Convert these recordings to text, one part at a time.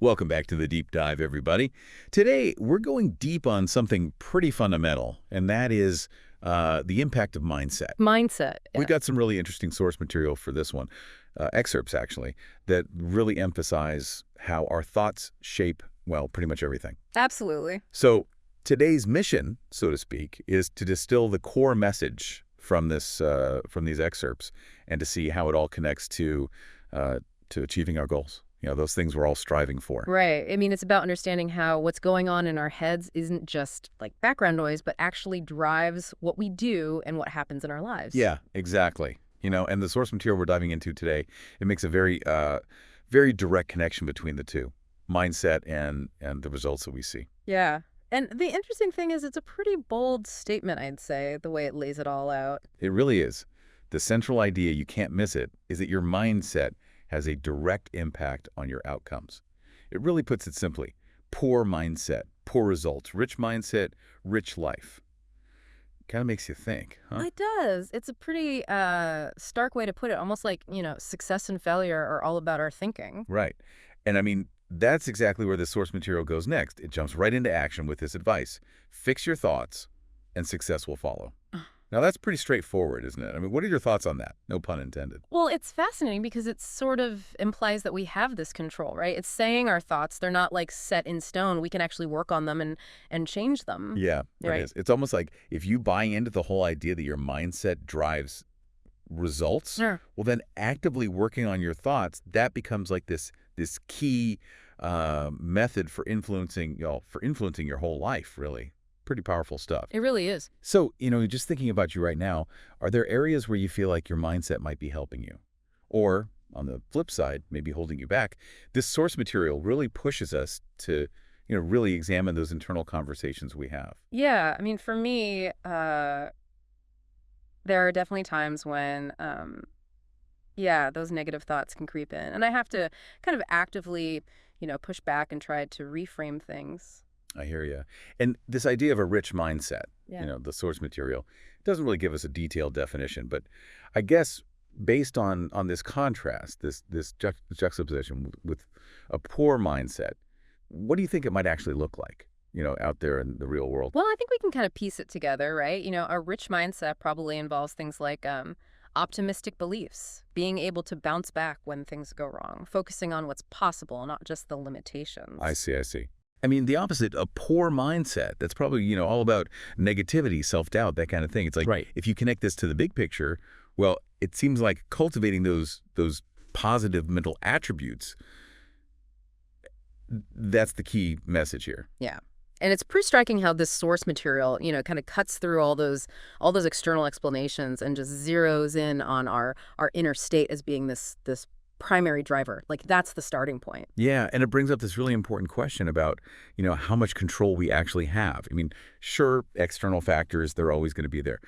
Welcome back to the Deep Dive, everybody. Today, we're going deep on something pretty fundamental, and that is the impact of mindset. Mindset. Yeah. We've got some really interesting source material for this one, excerpts actually, that really emphasize how our thoughts shape, well, pretty much everything. Absolutely. So today's mission, so to speak, is to distill the core message from these excerpts and to see how it all connects to achieving our goals. You know, those things we're all striving for. Right. I mean, it's about understanding how what's going on in our heads isn't just like background noise, but actually drives what we do and what happens in our lives. Yeah, exactly. You know, and the source material we're diving into today, it makes a very direct connection between the two, mindset and the results that we see. Yeah. And the interesting thing is it's a pretty bold statement, I'd say, the way it lays it all out. It really is. The central idea, you can't miss it, is that your mindset has a direct impact on your outcomes. It really puts it simply: poor mindset, poor results; rich mindset, rich life. Kind of makes you think, huh? It does. It's a pretty stark way to put it, almost like, success and failure are all about our thinking. Right. And I mean, that's exactly where the source material goes next. It jumps right into action with this advice: fix your thoughts and success will follow. Now, that's pretty straightforward, isn't it? I mean, what are your thoughts on that? No pun intended. Well, it's fascinating because it sort of implies that we have this control, right? It's saying our thoughts, they're not like set in stone. We can actually work on them and change them. Yeah, right? It is. It's almost like if you buy into the whole idea that your mindset drives results, Sure. well, then actively working on your thoughts, that becomes like this key method for influencing your whole life, really. Pretty powerful stuff. It really is. So, just thinking about you right now, are there areas where you feel like your mindset might be helping you? Or, on the flip side, maybe holding you back? This source material really pushes us to, really examine those internal conversations we have. Yeah. I mean, for me, there are definitely times when, those negative thoughts can creep in. And I have to kind of actively, push back and try to reframe things. I hear you. And this idea of a rich mindset, Yeah. the source material, doesn't really give us a detailed definition, but I guess based on this contrast, this juxtaposition with a poor mindset, what do you think it might actually look like, out there in the real world? Well, I think we can kind of piece it together, right? A rich mindset probably involves things like optimistic beliefs, being able to bounce back when things go wrong, focusing on what's possible, not just the limitations. I see. I mean, the opposite, a poor mindset, that's probably, all about negativity, self-doubt, that kind of thing. It's like, Right. if you connect this to the big picture, well, it seems like cultivating those positive mental attributes, that's the key message here. Yeah. And it's pretty striking how this source material, kind of cuts through all those external explanations and just zeroes in on our inner state as being this primary driver. Like, that's the starting point. Yeah, and it brings up this really important question about, how much control we actually have. I mean, sure, external factors, they're always going to be there.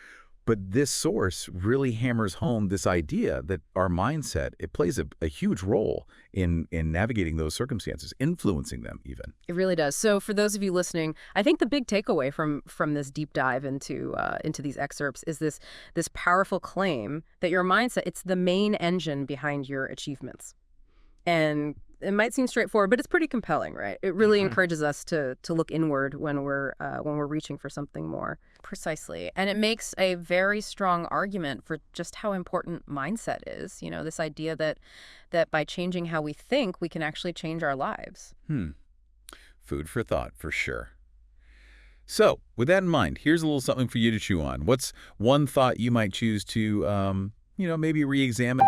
But this source really hammers home this idea that our mindset, it plays a huge role in navigating those circumstances, influencing them even. It really does. So for those of you listening, I think the big takeaway from this deep dive into these excerpts is this powerful claim that your mindset, it's the main engine behind your achievements. And it might seem straightforward, but it's pretty compelling, right? It really encourages us to look inward when we're reaching for something more. Precisely. And it makes a very strong argument for just how important mindset is. This idea that by changing how we think, we can actually change our lives. Food for thought, for sure. So, with that in mind, here's a little something for you to chew on. What's one thought you might choose to, maybe re-examine?